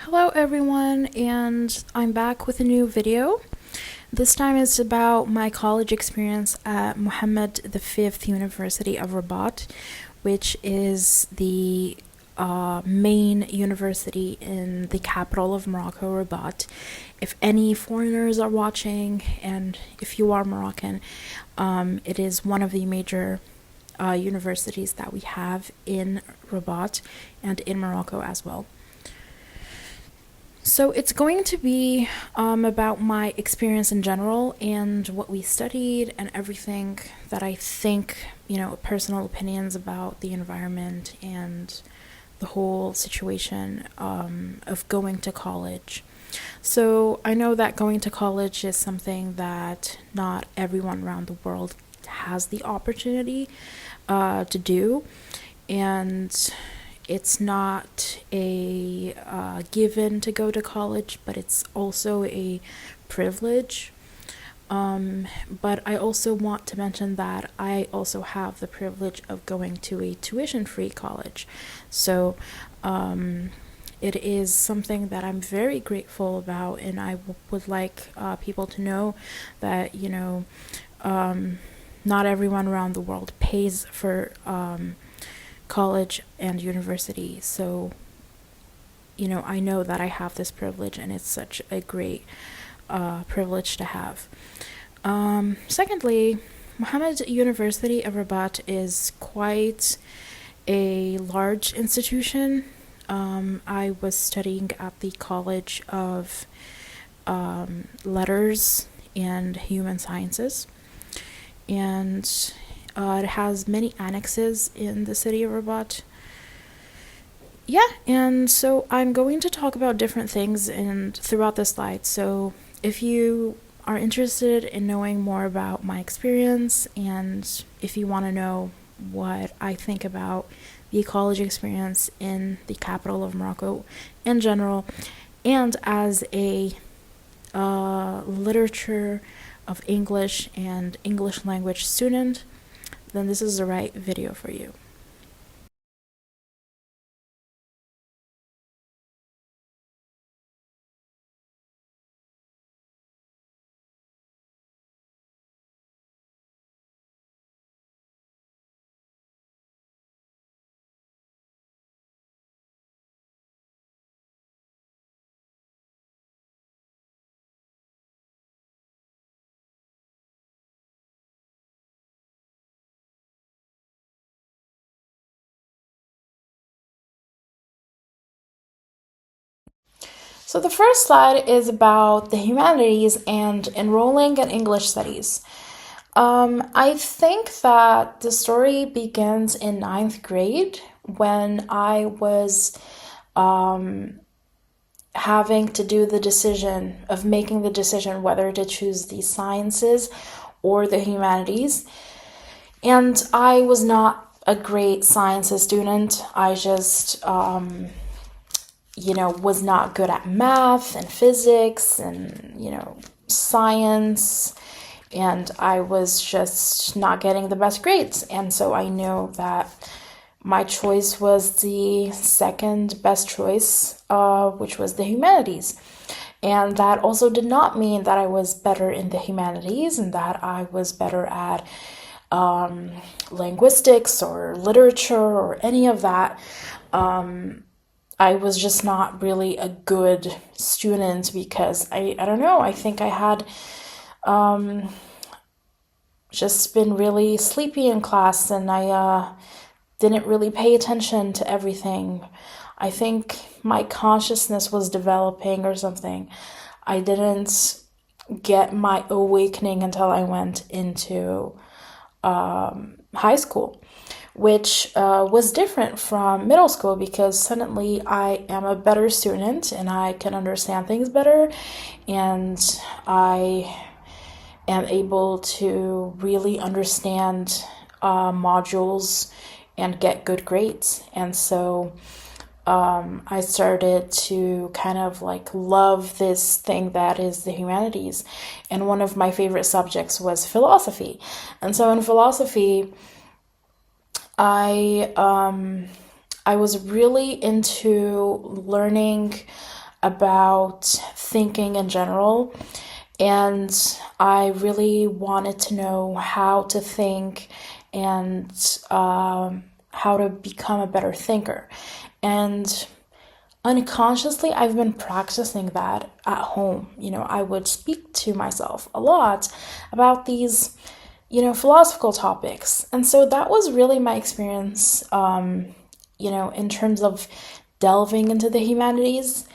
Hello everyone, and I'm back with a new video. This time it's about my college experience at Mohammed V University of Rabat, which is the main university in the capital of Morocco, Rabat. If any foreigners are watching, and if you are Moroccan, it is one of the major universities that we have in Rabat and in Morocco as well. So it's going to be about my experience in general and what we studied and everything that I think, personal opinions about the environment and the whole situation of going to college. So I know that going to college is something that not everyone around the world has the opportunity to do, and it's not a given to go to college, but it's also a privilege. But I also want to mention that I also have the privilege of going to a tuition-free college. So it is something that I'm very grateful about, and I would like people to know that, not everyone around the world pays for college and university. So, I know that I have this privilege, and it's such a great privilege to have. Secondly, Mohammed University of Rabat is quite a large institution. I was studying at the College of Letters and Human Sciences, and it has many annexes in the city of Rabat. Yeah, and so I'm going to talk about different things throughout the slide. So if you are interested in knowing more about my experience, and if you want to know what I think about the college experience in the capital of Morocco in general, and as a literature of English and English language student, then this is the right video for you. So the first slide is about the humanities and enrolling in English studies. I think that the story begins in ninth grade when I was having to do making the decision whether to choose the sciences or the humanities. And I was not a great sciences student. I just was not good at math and physics and, science, and I was just not getting the best grades. And so I knew that my choice was the second best choice, which was the humanities. And that also did not mean that I was better in the humanities and that I was better at linguistics or literature or any of that. I was just not really a good student because I don't know, I think I had just been really sleepy in class, and I didn't really pay attention to everything. I think my consciousness was developing or something. I didn't get my awakening until I went into high school, which was different from middle school because suddenly I am a better student and I can understand things better, and I am able to really understand modules and get good grades. And so I started to kind of love this thing that is the humanities. And one of my favorite subjects was philosophy. And so in philosophy, I was really into learning about thinking in general, and I really wanted to know how to think and how to become a better thinker. And unconsciously, I've been practicing that at home. I would speak to myself a lot about these, philosophical topics. And so that was really my experience, in terms of delving into the humanities.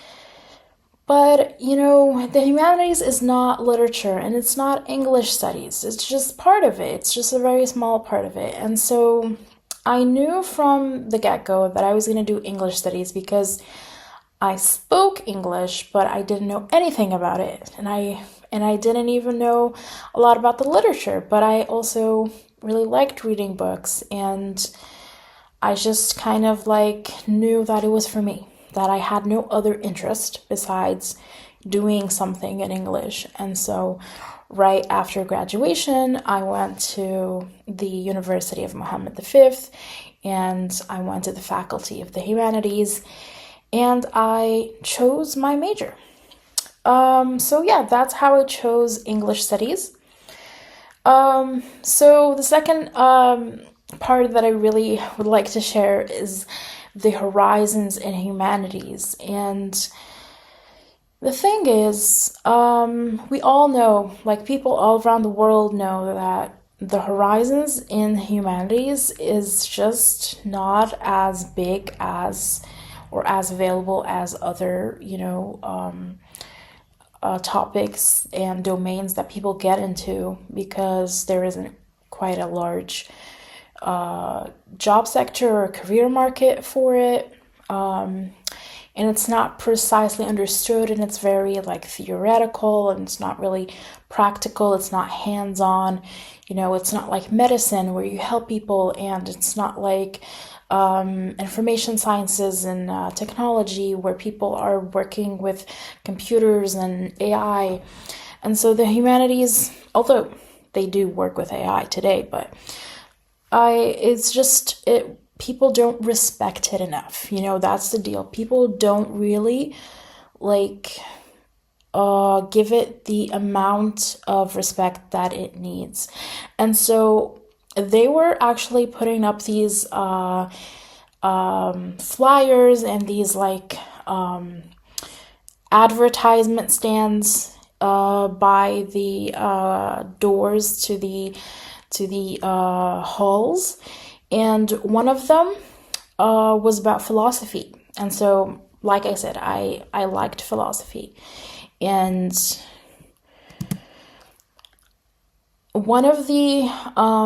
But, the humanities is not literature and it's not English studies. It's just part of it. It's just a very small part of it. And so I knew from the get-go that I was going to do English studies because I spoke English, but I didn't know anything about it. And I didn't even know a lot about the literature, but I also really liked reading books, and I just kind of knew that it was for me, that I had no other interest besides doing something in English. And so right after graduation, I went to the University of Mohammed V, and I went to the Faculty of the Humanities, and I chose my major. So yeah, that's how I chose English studies. So the second part that I really would like to share is the horizons in humanities. And the thing is, we all know, people all around the world know that the horizons in humanities is just not as big as or as available as other, topics and domains that people get into, because there isn't quite a large job sector or career market for it. And it's not precisely understood, and it's very theoretical, and it's not really practical. It's not hands-on. It's not like medicine where you help people, and it's not like information sciences and technology where people are working with computers and AI. And so the humanities, although they do work with AI today, but people don't respect it enough. That's the deal. People don't really give it the amount of respect that it needs. And so they were actually putting up these flyers and these advertisement stands by the doors to the halls, and one of them was about philosophy. And so, like I said, I liked philosophy, and one of the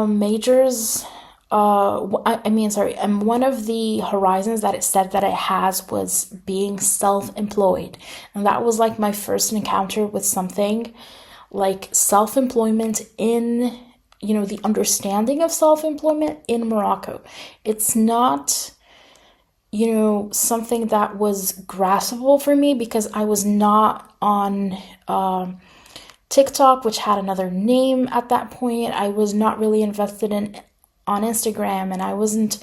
majors, one of the horizons that it said that it has was being self-employed. And that was my first encounter with something like self-employment in, the understanding of self-employment in Morocco. It's not, something that was graspable for me because I was not on TikTok, which had another name at that point. I was not really invested on Instagram, and I wasn't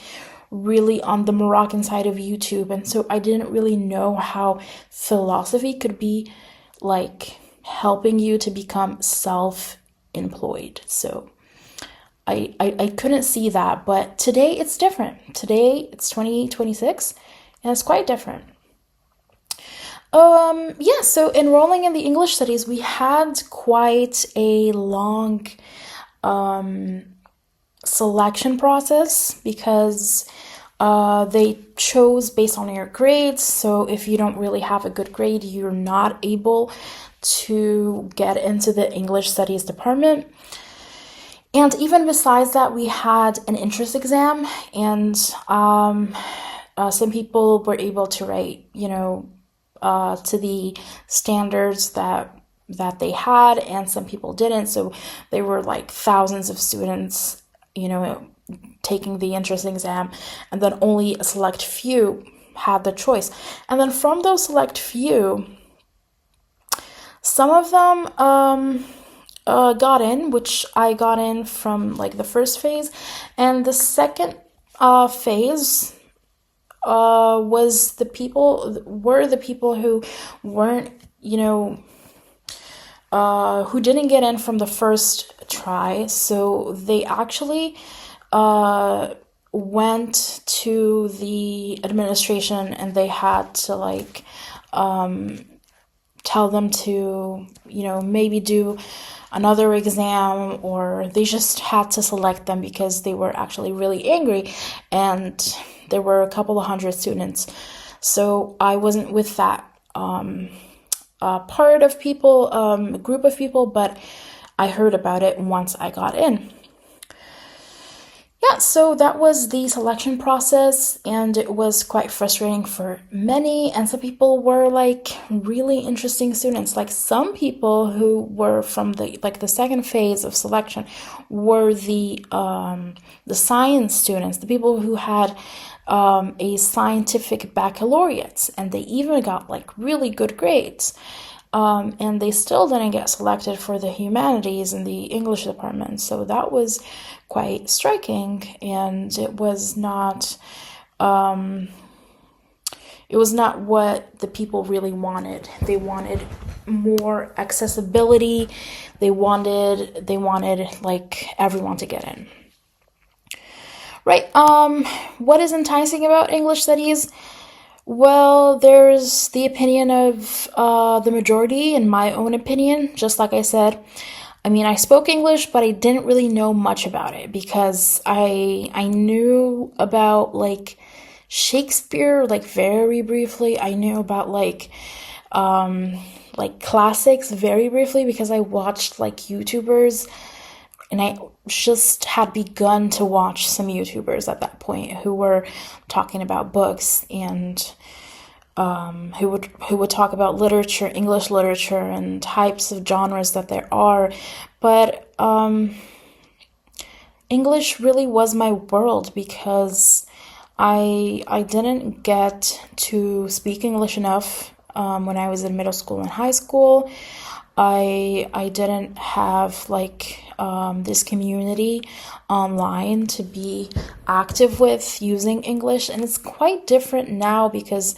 really on the Moroccan side of YouTube. And so I didn't really know how philosophy could be helping you to become self-employed. So I couldn't see that, but today it's different. Today it's 2026, and it's quite different. So enrolling in the English studies, we had quite a long selection process because they chose based on your grades. So if you don't really have a good grade, you're not able to get into the English studies department. And even besides that, we had an entrance exam, and some people were able to write, to the standards that they had, and some people didn't. So there were thousands of students, taking the entrance exam, and then only a select few had the choice. And then from those select few, some of them got in, which I got in from the first phase, and the second phase were the people who weren't, who didn't get in from the first try. So they actually went to the administration and they had to tell them to, maybe do another exam, or they just had to select them because they were actually really angry, and there were a couple of hundred students. So I wasn't with that part of people, group of people, but I heard about it once I got in. Yeah, so that was the selection process, and it was quite frustrating for many, and some people were really interesting students. Some people who were from the second phase of selection were the science students, the people who had a scientific baccalaureate, and they even got really good grades. And they still didn't get selected for the humanities and the English department. So that was quite striking, and it was not what the people really wanted. They wanted more accessibility. They wanted everyone to get in. Right. What is enticing about English studies? Well, there's the opinion of the majority, in my own opinion. Just like I said, I spoke English, but I didn't really know much about it because I knew about Shakespeare very briefly. I knew about classics very briefly because I watched YouTubers, and I just had begun to watch some YouTubers at that point who were talking about books, and who would talk about literature, English literature, and types of genres that there are. But English really was my world because I didn't get to speak English enough when I was in middle school and high school. I didn't have this community online to be active with using English, and it's quite different now because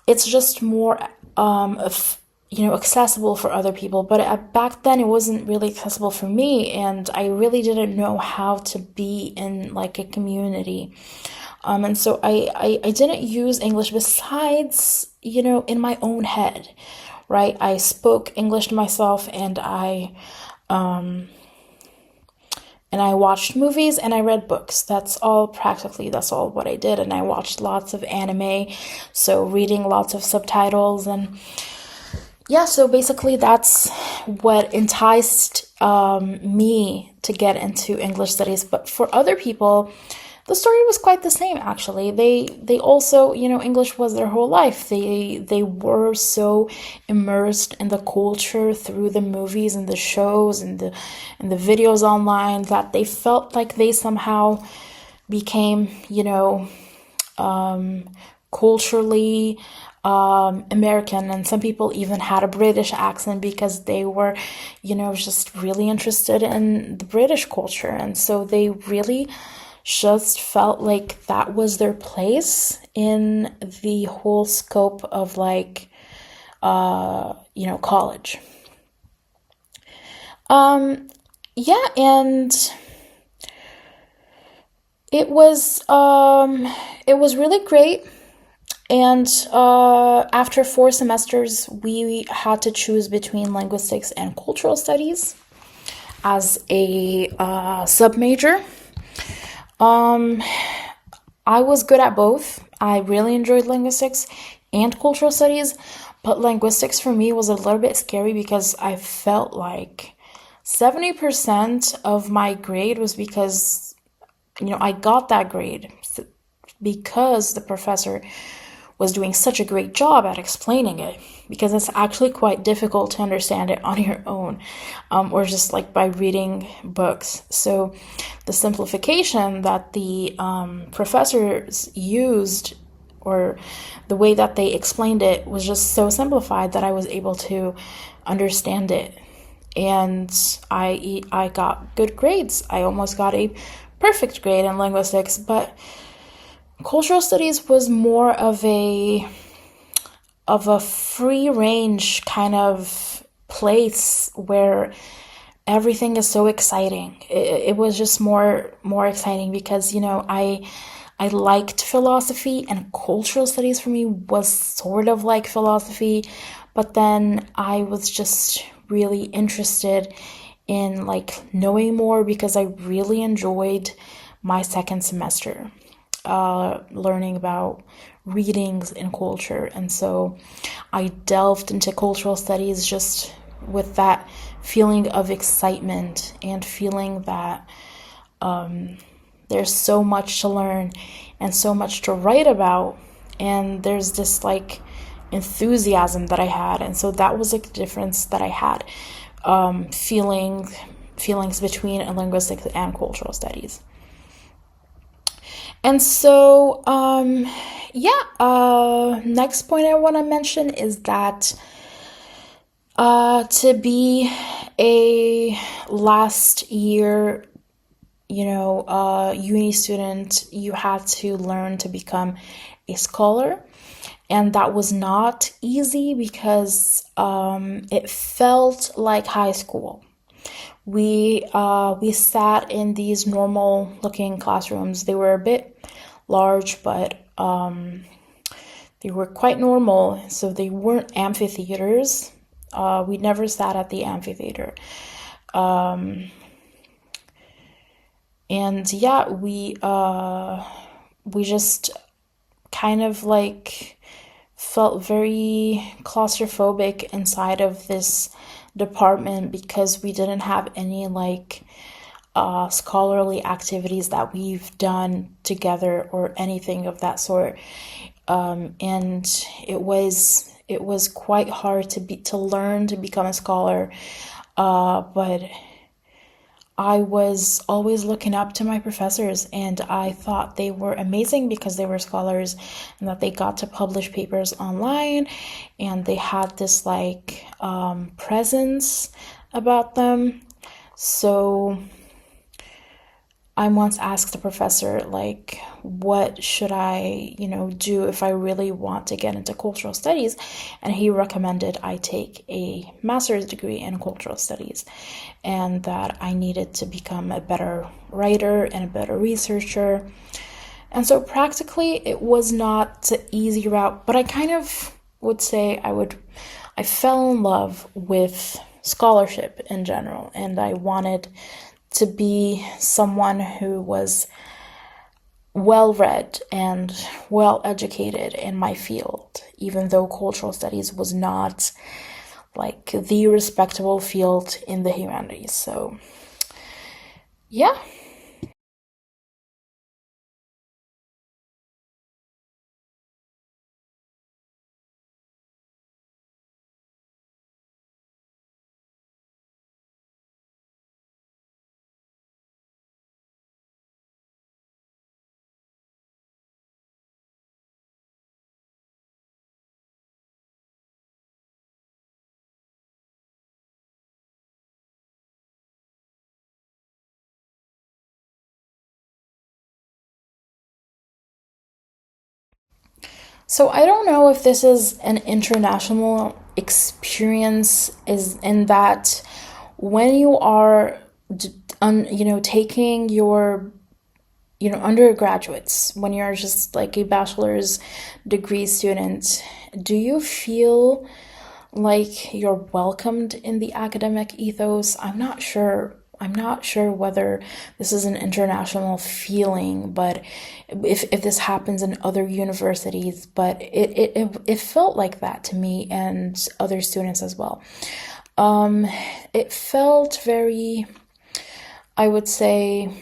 it's just more accessible for other people. But back then it wasn't really accessible for me, and I really didn't know how to be in a community. And so I didn't use English besides, in my own head. Right, I spoke English to myself, and I watched movies and I read books. That's all what I did. And I watched lots of anime, so reading lots of subtitles, and yeah. So basically, that's what enticed me to get into English studies. But for other people, the story was quite the same, actually. They also, English was their whole life. They were so immersed in the culture through the movies and the shows and the videos online that they felt like they somehow became, culturally American. And some people even had a British accent because they were, just really interested in the British culture. And so they really just felt like that was their place in the whole scope of college. Yeah, and it was really great. And after 4 semesters, we had to choose between linguistics and cultural studies as a sub-major. I was good at both. I really enjoyed linguistics and cultural studies, but linguistics for me was a little bit scary because I felt like 70% of my grade was because, I got that grade because the professor was doing such a great job at explaining it, because it's actually quite difficult to understand it on your own, or just by reading books. So the simplification that the professors used, or the way that they explained it, was just so simplified that I was able to understand it. And I got good grades. I almost got a perfect grade in linguistics, but cultural studies was more of a free range kind of place where everything is so exciting. It was just more exciting because, I liked philosophy, and cultural studies for me was sort of like philosophy, but then I was just really interested in like knowing more because I really enjoyed my second semester learning about readings in culture. And so I delved into cultural studies just with that feeling of excitement and feeling that there's so much to learn and so much to write about. And there's this like enthusiasm that I had. And so that was a difference that I had, feelings between linguistics and cultural studies. And so, next point I want to mention is that to be a last year, uni student, you had to learn to become a scholar. And that was not easy because it felt like high school. We sat in these normal looking classrooms. They were a bit large, but they were quite normal, so they weren't amphitheaters. We never sat at the amphitheater. And yeah, we just kind of like felt very claustrophobic inside of this department because we didn't have any like scholarly activities that we've done together or anything of that sort. And it was quite hard to learn to become a scholar, but I was always looking up to my professors, and I thought they were amazing because they were scholars and that they got to publish papers online, and they had this like presence about them. So I once asked the professor, like, what should I, do if I really want to get into cultural studies? And he recommended I take a master's degree in cultural studies, and that I needed to become a better writer and a better researcher. And so practically it was not the easy route, but I kind of would say I fell in love with scholarship in general, and I wanted to be someone who was well read and well educated in my field, even though cultural studies was not like the respectable field in the humanities. So, yeah. So I don't know if this is an international experience, is in that when you are, taking your, undergraduates, when you're just like a bachelor's degree student, do you feel like you're welcomed in the academic ethos? I'm not sure. I'm not sure whether this is an international feeling, but if this happens in other universities, but it felt like that to me and other students as well. It felt very, I would say,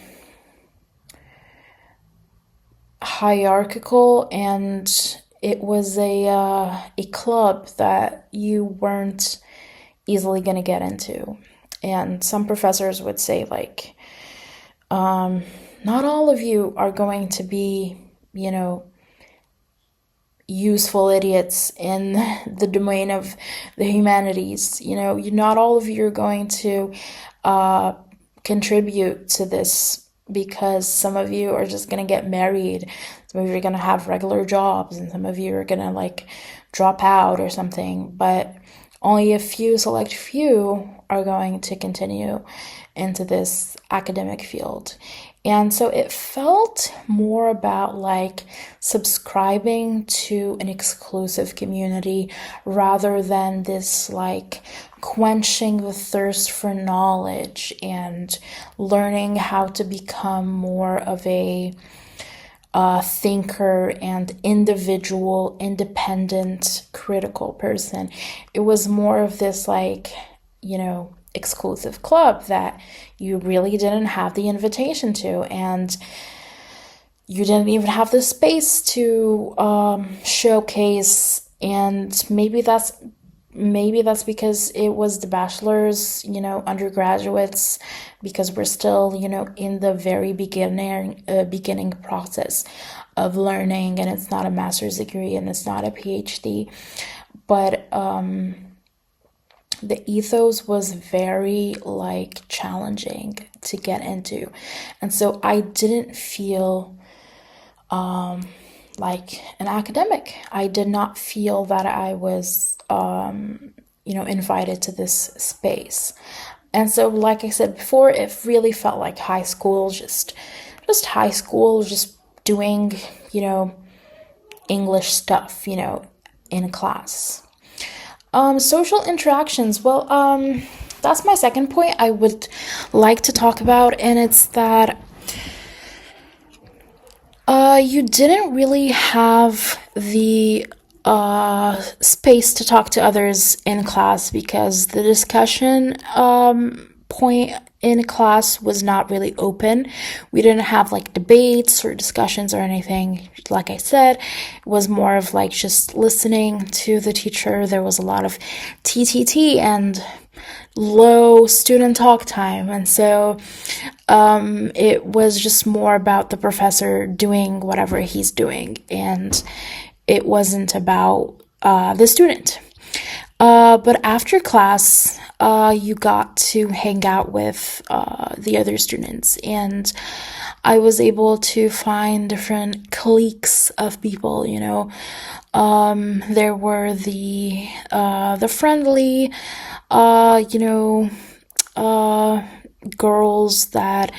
hierarchical, and it was a club that you weren't easily going to get into. And some professors would say, like, not all of you are going to be, useful idiots in the domain of the humanities. Not all of you are going to contribute to this, because some of you are just going to get married. Some Some of you are going to have regular jobs, and some of you are going to like drop out or something, but only a few, select few, are going to continue into this academic field. And so it felt more about like subscribing to an exclusive community rather than this like quenching the thirst for knowledge and learning how to become more of a thinker and individual, independent, critical person. It was more of this like, exclusive club that you really didn't have the invitation to, and you didn't even have the space to showcase. And maybe that's because it was the bachelor's, undergraduates, because we're still, in the very beginning process of learning, and it's not a master's degree and it's not a PhD. But the ethos was very like challenging to get into, and so I didn't feel like an academic. I did not feel that I was invited to this space. And so, like I said before, it really felt like high school, just high school, just doing English stuff in class. Social interactions. Well, that's my second point I would like to talk about, and it's that you didn't really have the space to talk to others in class, because the discussion point in class was not really open. We didn't have like debates or discussions or anything. Like I said, it was more of like just listening to the teacher. There was a lot of TTT and low student talk time, and so it was just more about the professor doing whatever he's doing, and it wasn't about the student. But after class, you got to hang out with the other students, and I was able to find different cliques of people. There were the friendly, girls that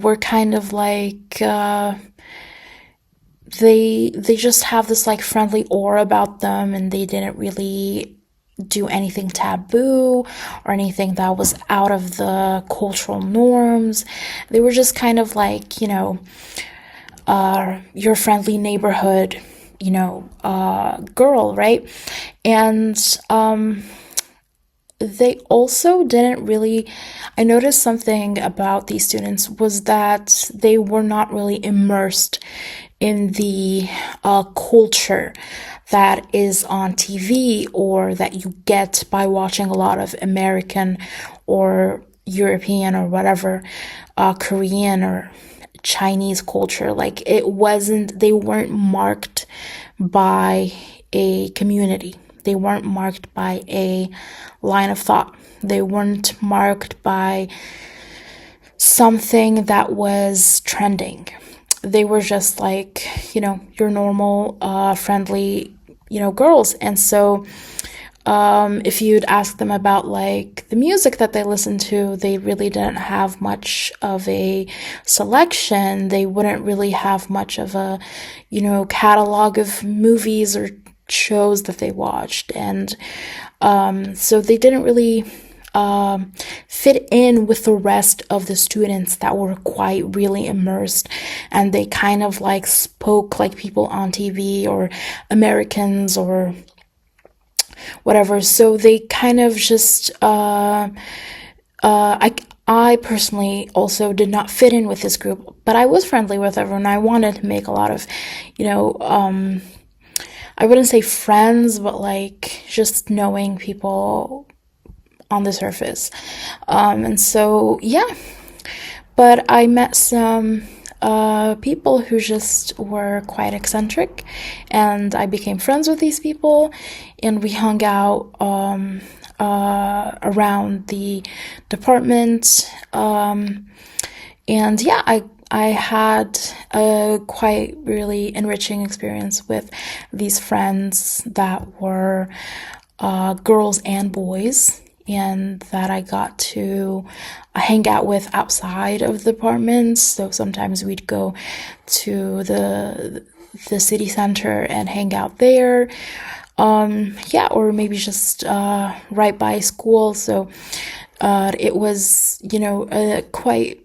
were kind of like they just have this like friendly aura about them, and they didn't really do anything taboo or anything that was out of the cultural norms. They were just kind of like, your friendly neighborhood, girl, right? And they also didn't really, I noticed something about these students was that they were not really immersed in the culture that is on TV or that you get by watching a lot of American or European or whatever, Korean or Chinese culture. Like they weren't marked by a community. They weren't marked by a line of thought. They weren't marked by something that was trending. They were just like, your normal, friendly, girls. And so if you'd ask them about like the music that they listened to, they really didn't have much of a selection. They wouldn't really have much of a, catalog of movies or shows that they watched. And so they didn't really fit in with the rest of the students that were quite really immersed, and they kind of like spoke like people on TV or Americans or whatever. So they kind of just I personally also did not fit in with this group, but I was friendly with everyone. I wanted to make a lot of, I wouldn't say friends, but like just knowing people on the surface. And so, yeah. But I met some people who just were quite eccentric, and I became friends with these people, and we hung out around the department. And yeah, I had a quite really enriching experience with these friends that were girls and boys, and that I got to hang out with outside of the apartments. So sometimes we'd go to the city center and hang out there. Or maybe just right by school. So it was, a quite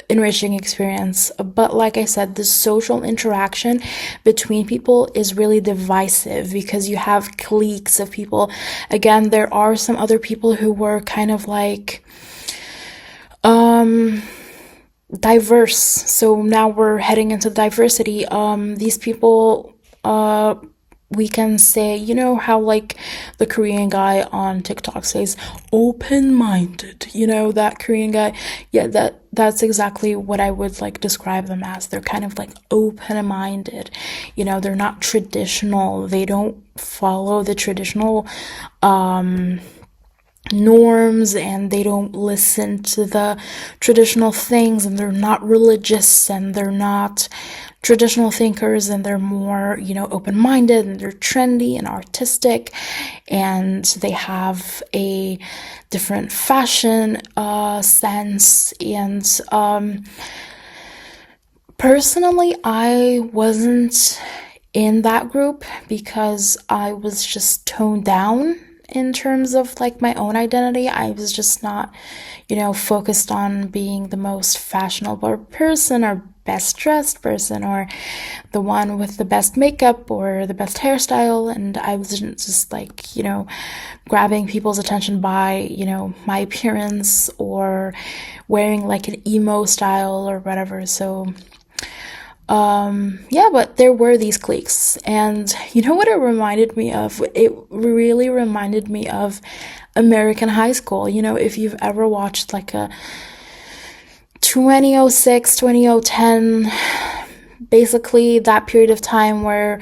enriching experience. But like I said, the social interaction between people is really divisive because you have cliques of people. Again, there are some other people who were kind of like diverse. So now we're heading into diversity. These people, we can say, how like the Korean guy on TikTok says, open-minded, that Korean guy. Yeah, that's exactly what I would like describe them as. They're kind of like open-minded, they're not traditional. They don't follow the traditional norms, and they don't listen to the traditional things, and they're not religious, and they're not traditional thinkers, and they're more, open-minded, and they're trendy and artistic, and they have a different fashion sense. And personally, I wasn't in that group because I was just toned down in terms of like my own identity. I was just not, focused on being the most fashionable person or best dressed person or the one with the best makeup or the best hairstyle. And I wasn't just like, grabbing people's attention by, my appearance or wearing like an emo style or whatever. So but there were these cliques, and you know what it reminded me of? It really reminded me of American high school. If you've ever watched like a 2006, 2010, basically that period of time where,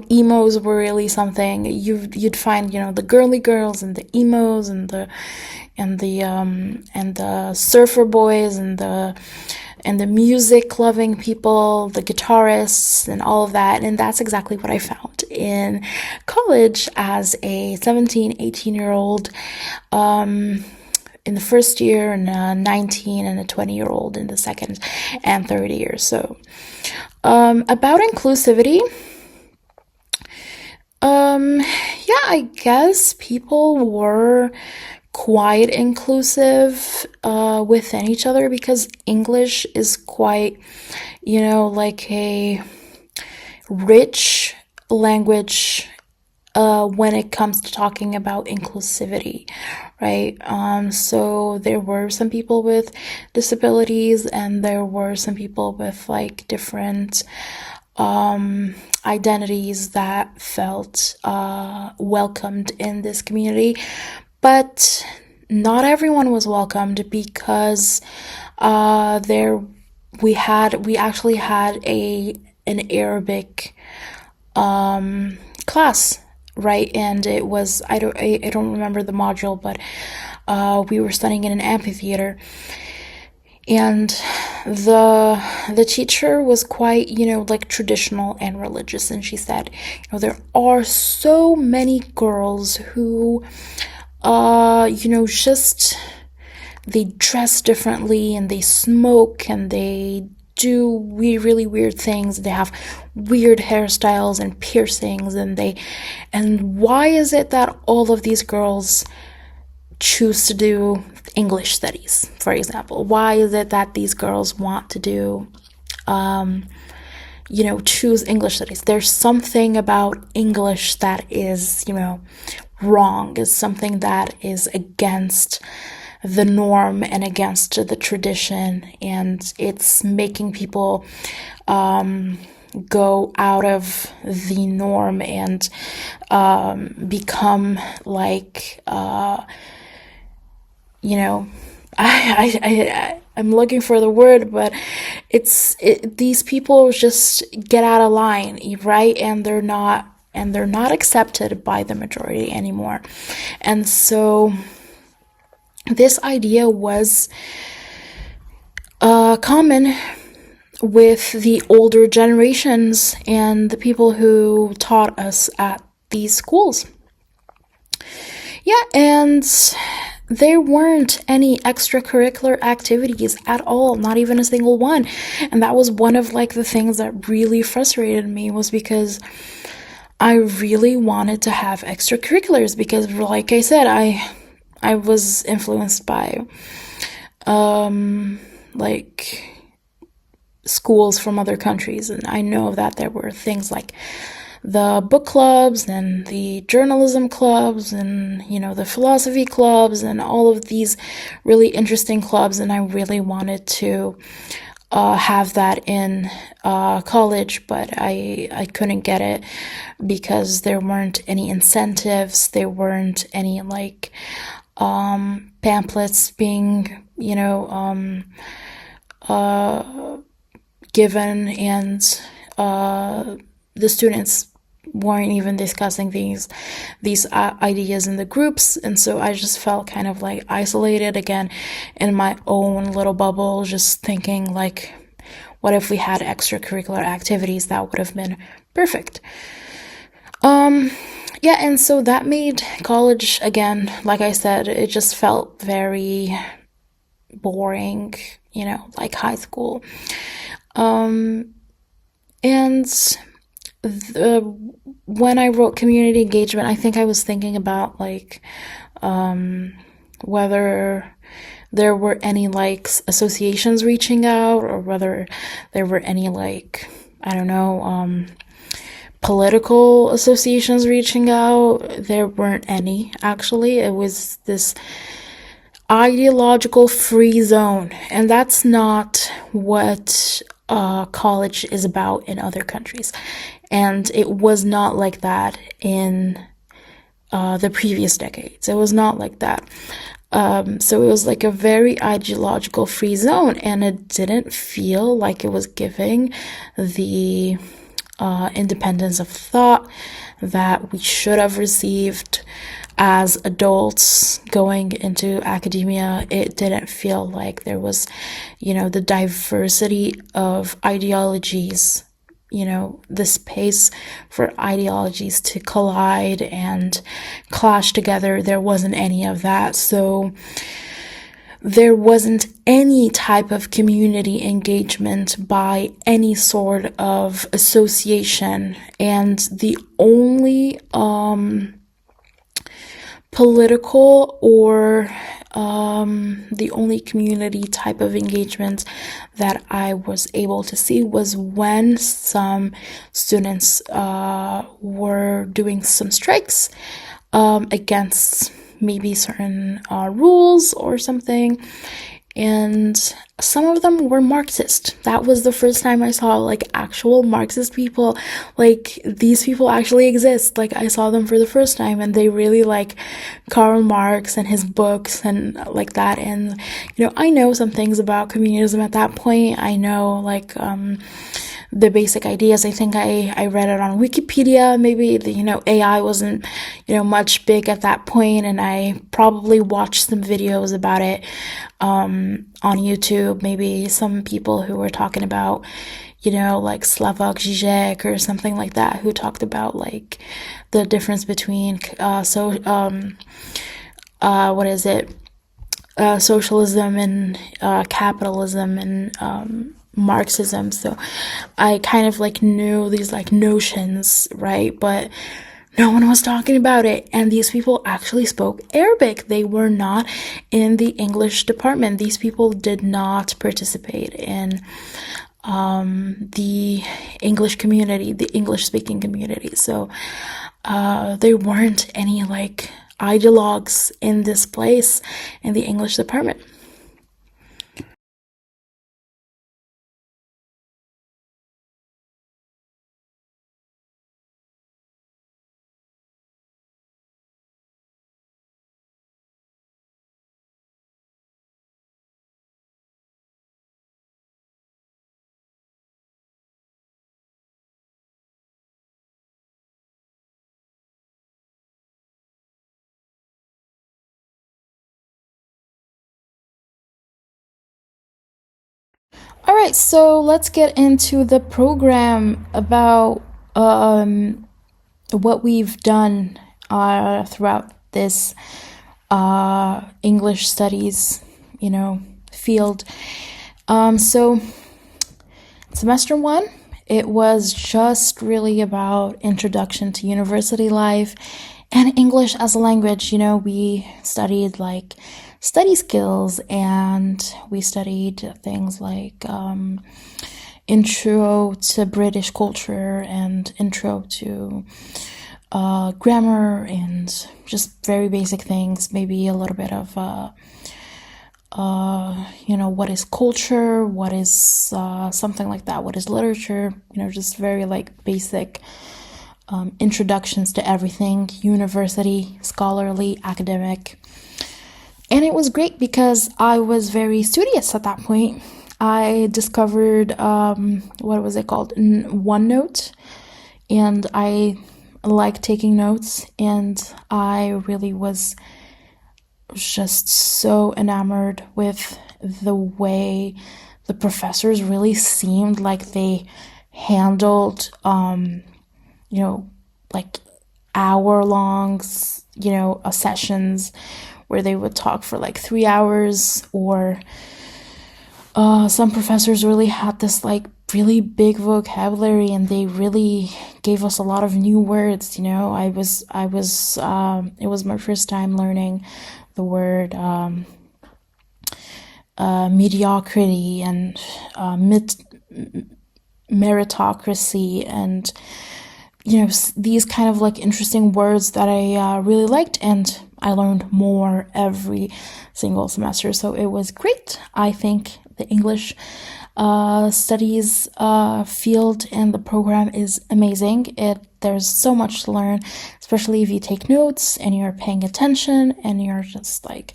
emos were really something. You'd find, the girly girls and the emos and the surfer boys and the music loving people, the guitarists and all of that. And that's exactly what I found in college as a 17, 18-year-old, in the first year, and a 19 and a 20-year-old in the second and third year. So, about inclusivity, I guess people were quite inclusive within each other, because English is quite, like a rich language when it comes to talking about inclusivity, right? So there were some people with disabilities, and there were some people with like different identities that felt welcomed in this community. But not everyone was welcomed, because we actually had an Arabic class, right? And it was, I don't remember the module, but we were studying in an amphitheater, and the teacher was quite, like traditional and religious, and she said, there are so many girls who just they dress differently, and they smoke, and they do really weird things. They have weird hairstyles and piercings, and why is it that all of these girls choose to do English studies, for example? Why is it that these girls want to do choose English studies? There's something about English that is, wrong, is something that is against the norm and against the tradition, and it's making people go out of the norm and become like I'm looking for the word, but these people just get out of line, right? And they're not accepted by the majority anymore. And so this idea was common with the older generations and the people who taught us at these schools. Yeah, and there weren't any extracurricular activities at all, not even a single one. And that was one of like the things that really frustrated me, was because I really wanted to have extracurriculars, because like I said, I was influenced by like schools from other countries, and I know that there were things like the book clubs and the journalism clubs and the philosophy clubs and all of these really interesting clubs, and I really wanted to have that in college, but I couldn't get it because there weren't any incentives, there weren't any like pamphlets being given, and the students weren't even discussing these ideas in the groups, and so I just felt kind of like isolated again in my own little bubble, just thinking like, what if we had extracurricular activities? That would have been perfect. Yeah, and so that made college, again, like I said, it just felt very boring, like high school. And when I wrote community engagement, I think I was thinking about like whether there were any like associations reaching out, or whether there were any like, I don't know, political associations reaching out. There weren't any, actually. It was this ideological free zone, and that's not what college is about in other countries, and it was not like that in the previous decades. It was not like that. So it was like a very ideological free zone, and it didn't feel like it was giving the independence of thought that we should have received as adults going into academia. It didn't feel like there was, the diversity of ideologies, the space for ideologies to collide and clash together. There wasn't any of that. So there wasn't any type of community engagement by any sort of association, and the only political or the only community type of engagement that I was able to see was when some students were doing some strikes against maybe certain rules or something. And some of them were Marxist. That was the first time I saw like actual Marxist people. Like, these people actually exist. Like, I saw them for the first time, and they really like Karl Marx and his books and like that. And I know some things about communism at that point. I know like the basic ideas. I think I read it on Wikipedia. Maybe AI wasn't much big at that point, and I probably watched some videos about it on YouTube. Maybe some people who were talking about like Slavoj Žižek or something like that, who talked about like the difference between socialism and capitalism and Marxism. So I kind of like knew these like notions, right? But no one was talking about it. And these people actually spoke Arabic. They were not in the English department. These people did not participate in the English community, the English speaking community. So there weren't any like ideologues in this place in the English department. right, so let's get into the program about what we've done throughout this English studies, field. So semester 1, it was just really about introduction to university life and English as a language. We studied like study skills, and we studied things like intro to British culture and intro to grammar, and just very basic things, maybe a little bit of what is culture, what is something like that, what is literature, just very like basic introductions to everything university, scholarly, academic. And it was great because I was very studious at that point. I discovered what was it called, OneNote, and I like taking notes, and I really was just so enamored with the way the professors really seemed like they handled like hour-long sessions where they would talk for like 3 hours, or some professors really had this like really big vocabulary, and they really gave us a lot of new words. It was my first time learning the word mediocrity and meritocracy, and these kind of like interesting words that I really liked, and I learned more every single semester, so it was great. I think the English studies field and the program is amazing. There's so much to learn, especially if you take notes and you're paying attention and you're just like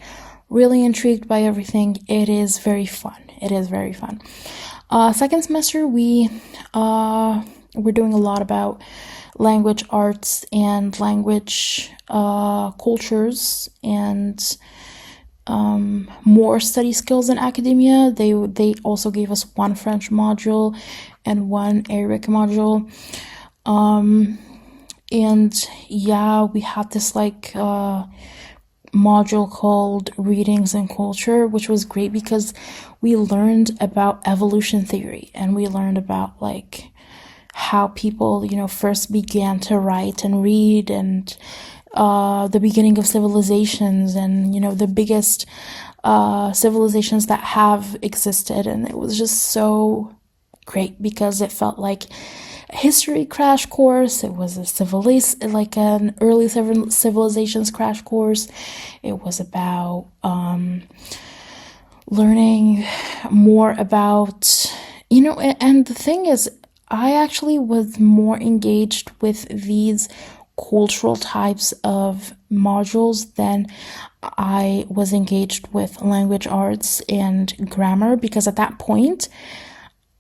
really intrigued by everything. It is very fun. Second semester, we're doing a lot about language arts and language cultures, and more study skills in academia. They also gave us one French module and one Arabic module. And yeah, we had this like module called Readings and Culture, which was great because we learned about evolution theory, and we learned about like how people, first began to write and read, and the beginning of civilizations, and, the biggest civilizations that have existed. And it was just so great because it felt like a history crash course. It was like an early civilizations crash course. It was about learning more about, and the thing is, I actually was more engaged with these cultural types of modules than I was engaged with language arts and grammar, because at that point,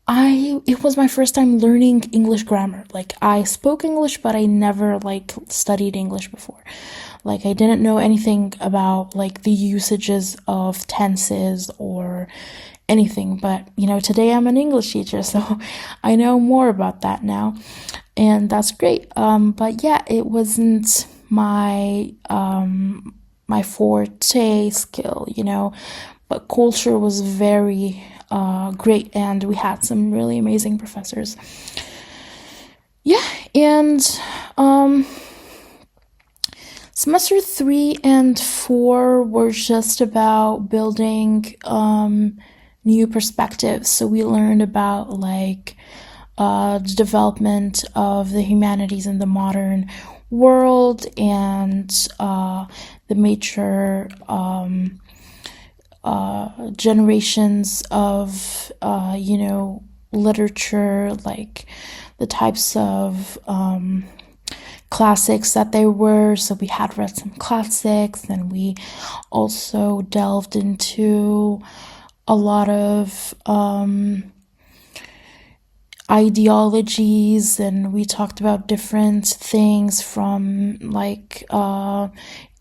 it was my first time learning English grammar. Like, I spoke English, but I never like studied English before. Like, I didn't know anything about like the usages of tenses or anything, but today I'm an English teacher, so I know more about that now, and that's great. But yeah, it wasn't my my forte skill, but culture was very great, and we had some really amazing professors. Yeah, and semester 3 and 4 were just about building new perspectives. So we learned about like the development of the humanities in the modern world, and the major generations of literature, like the types of classics that there were. So we had read some classics, and we also delved into a lot of ideologies, and we talked about different things from like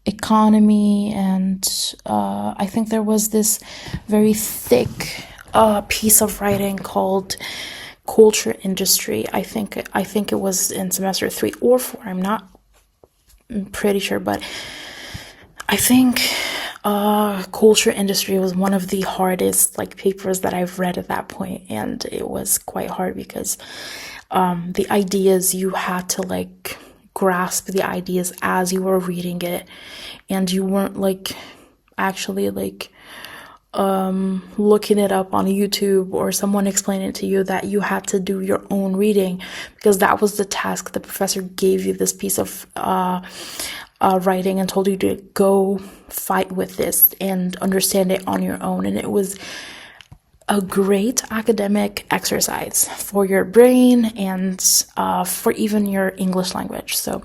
economy, and I think there was this very thick a piece of writing called culture industry. I think it was in semester 3 or 4. I'm not pretty sure, but I think culture industry was one of the hardest like papers that I've read at that point, and it was quite hard because the ideas, you had to like grasp the ideas as you were reading it, and you weren't like actually like looking it up on YouTube or someone explaining it to you. That you had to do your own reading, because that was the task. The professor gave you this piece of writing and told you to go fight with this and understand it on your own. And it was a great academic exercise for your brain and for even your English language. So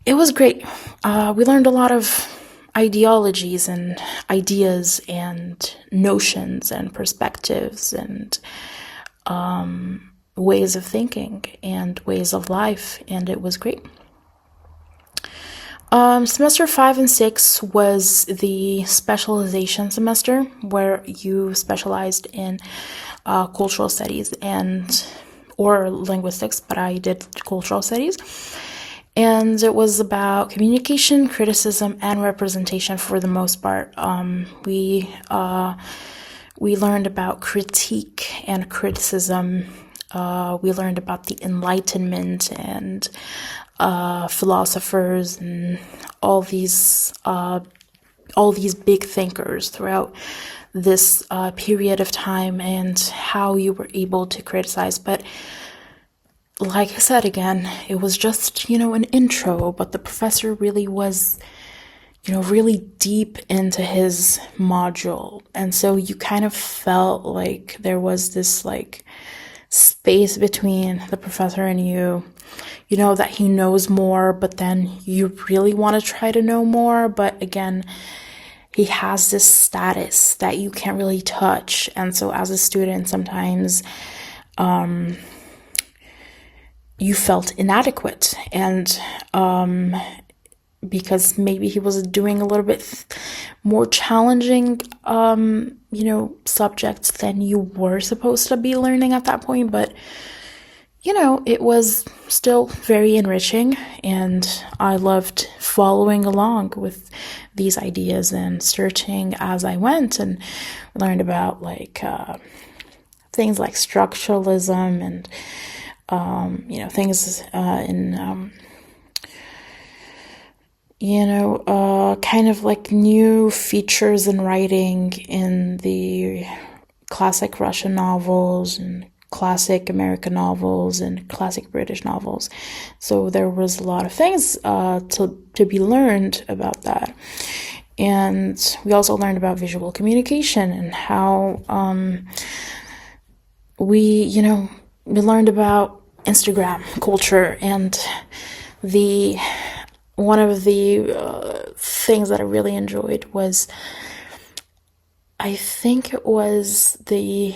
it was great. We learned a lot of ideologies and ideas and notions and perspectives and ways of thinking and ways of life, and it was great. Semester 5 and 6 was the specialization semester, where you specialized in cultural studies and or linguistics, but I did cultural studies. And it was about communication, criticism, and representation for the most part. We learned about critique and criticism. We learned about the Enlightenment and philosophers and all these big thinkers throughout this period of time, and how you were able to criticize. But like I said again, it was just, an intro, but the professor really was, really deep into his module. And so you kind of felt like there was this like space between the professor and you, that he knows more, but then you really want to try to know more. But again, he has this status that you can't really touch. And so as a student, sometimes, you felt inadequate, and because maybe he was doing a little bit more challenging subjects than you were supposed to be learning at that point. But it was still very enriching, and I loved following along with these ideas and searching as I went, and learned about like things like structuralism and things in kind of like new features in writing in the classic Russian novels and classic American novels and classic British novels. So there was a lot of things to be learned about that. And we also learned about visual communication and how we learned about Instagram culture, and one of the things that I really enjoyed was, I think it was the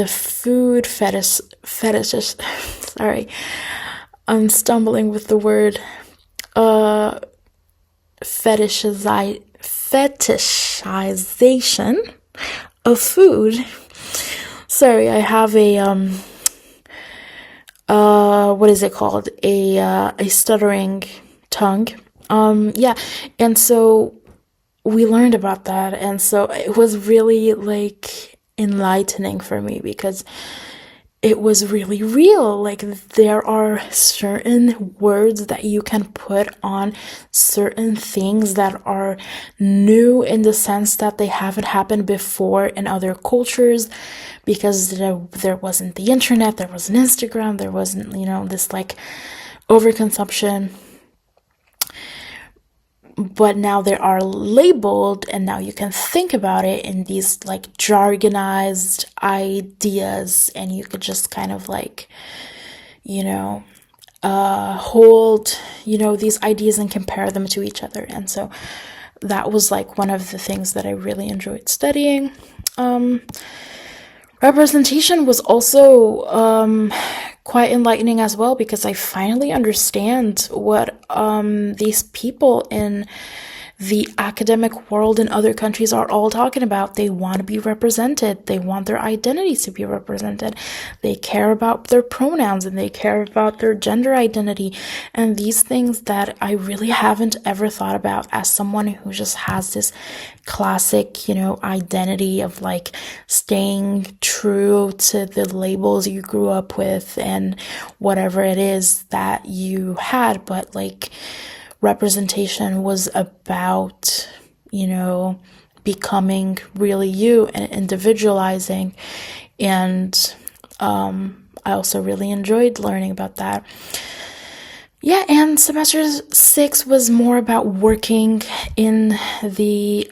food fetishes. Sorry, I'm stumbling with the word fetishization of food. Sorry, I have a what is it called? A stuttering tongue. Yeah, and so we learned about that, and so it was really like enlightening for me, because it was really real. Like, there are certain words that you can put on certain things that are new, in the sense that they haven't happened before in other cultures, because there wasn't the internet, there wasn't Instagram, there wasn't, this like overconsumption. But now they are labeled, and now you can think about it in these like jargonized ideas, and you could just kind of like, hold, these ideas and compare them to each other. And so that was like one of the things that I really enjoyed studying. Representation was also quite enlightening as well, because I finally understand what these people in the academic world in other countries are all talking about. They want to be represented. They want their identities to be represented. They care about their pronouns and they care about their gender identity. And these things that I really haven't ever thought about as someone who just has this classic, identity of like staying true to the labels you grew up with and whatever it is that you had. But like, representation was about, becoming really you and individualizing. And I also really enjoyed learning about that. Yeah, and semester 6 was more about working in the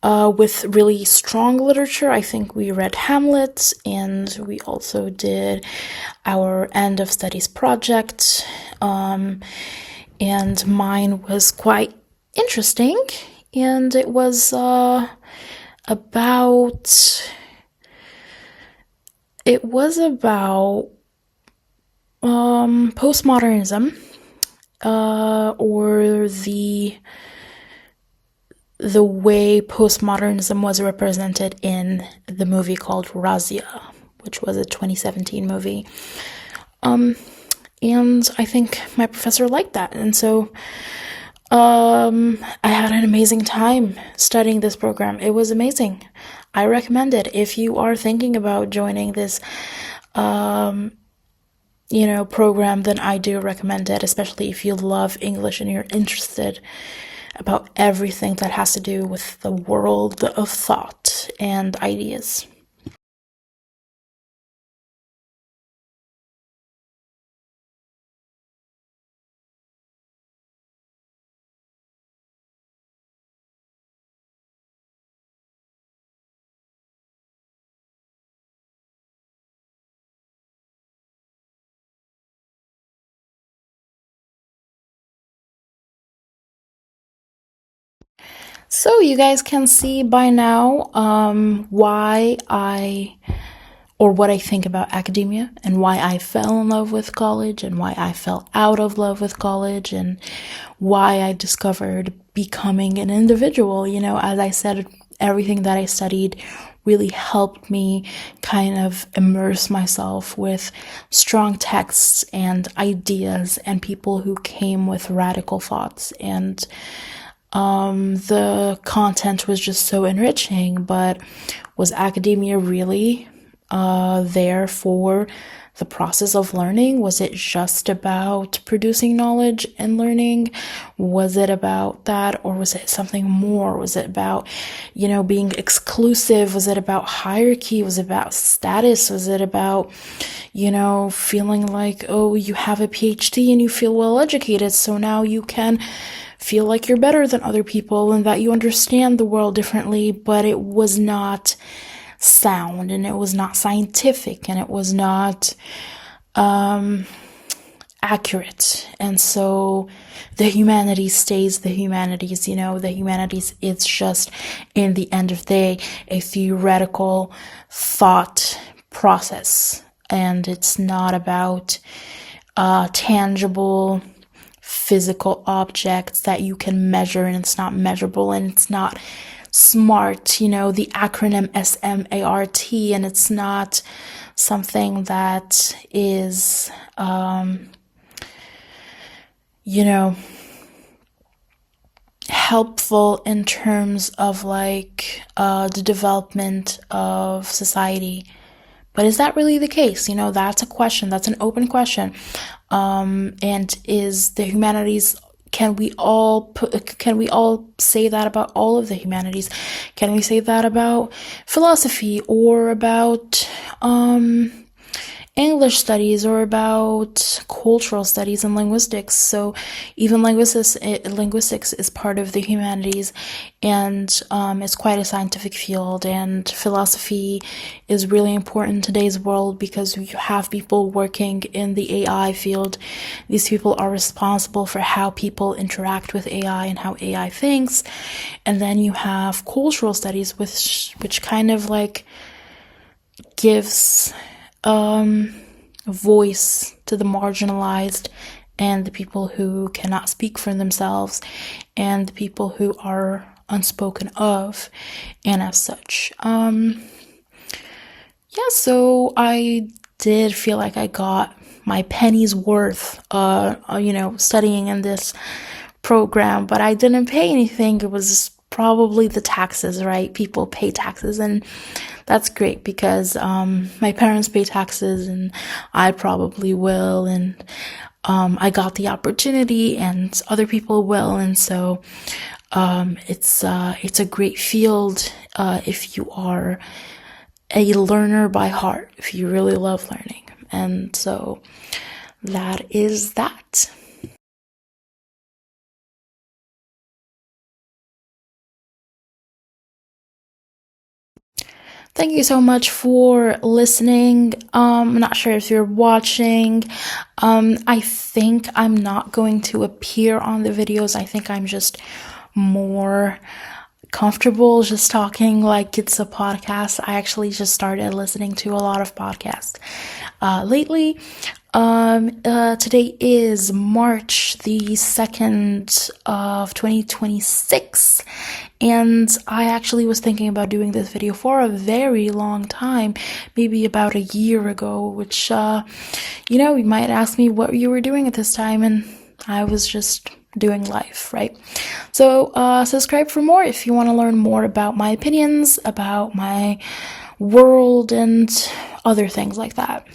with really strong literature. I think we read Hamlet, and we also did our end of studies project. And mine was quite interesting, and it was about postmodernism, or the way postmodernism was represented in the movie called Razia, which was a 2017 movie. And I think my professor liked that. And so I had an amazing time studying this program. It was amazing. I recommend it. If you are thinking about joining this program, then I do recommend it, especially if you love English and you're interested about everything that has to do with the world of thought and ideas. So you guys can see by now why what I think about academia and why I fell in love with college and why I fell out of love with college and why I discovered becoming an individual. As I said, everything that I studied really helped me kind of immerse myself with strong texts and ideas and people who came with radical thoughts. And the content was just so enriching. But was academia really there for the process of learning? Was it just about producing knowledge and learning? Was it about that, or was it something more? Was it about, being exclusive? Was it about hierarchy? Was it about status? Was it about, feeling like, oh, you have a PhD and you feel well educated, so now you can feel like you're better than other people and that you understand the world differently? But it was not sound, and it was not scientific, and it was not accurate. And so the humanities stays the humanities. The humanities, it's just, in the end of the day, a theoretical thought process, and it's not about tangible physical objects that you can measure, and it's not measurable, and it's not SMART, the acronym SMART, and it's not something that is, helpful in terms of like the development of society. But is that really the case? That's a question. That's an open question. And is the humanities, can we all say that about all of the humanities? Can we say that about philosophy, or about English studies, or about cultural studies and linguistics? So even linguistics is part of the humanities, and it's quite a scientific field. And philosophy is really important in today's world because you have people working in the AI field. These people are responsible for how people interact with AI and how AI thinks. And then you have cultural studies, which kind of like gives voice to the marginalized and the people who cannot speak for themselves, and the people who are unspoken of, and as such. So I did feel like I got my penny's worth, studying in this program, but I didn't pay anything. It was probably the taxes, right? People pay taxes, and that's great because my parents pay taxes, and I probably will, and I got the opportunity, and other people will, and so it's a great field if you are a learner by heart, if you really love learning. And so that is that. Thank you so much for listening. I'm not sure if you're watching. I think I'm not going to appear on the videos. I think I'm just more comfortable just talking like it's a podcast. I actually just started listening to a lot of podcasts lately. Today is March the 2nd of 2026, and I actually was thinking about doing this video for a very long time, maybe about a year ago, which, you might ask me what you were doing at this time, and I was just doing life, right? So, subscribe for more if you want to learn more about my opinions, about my world, and other things like that.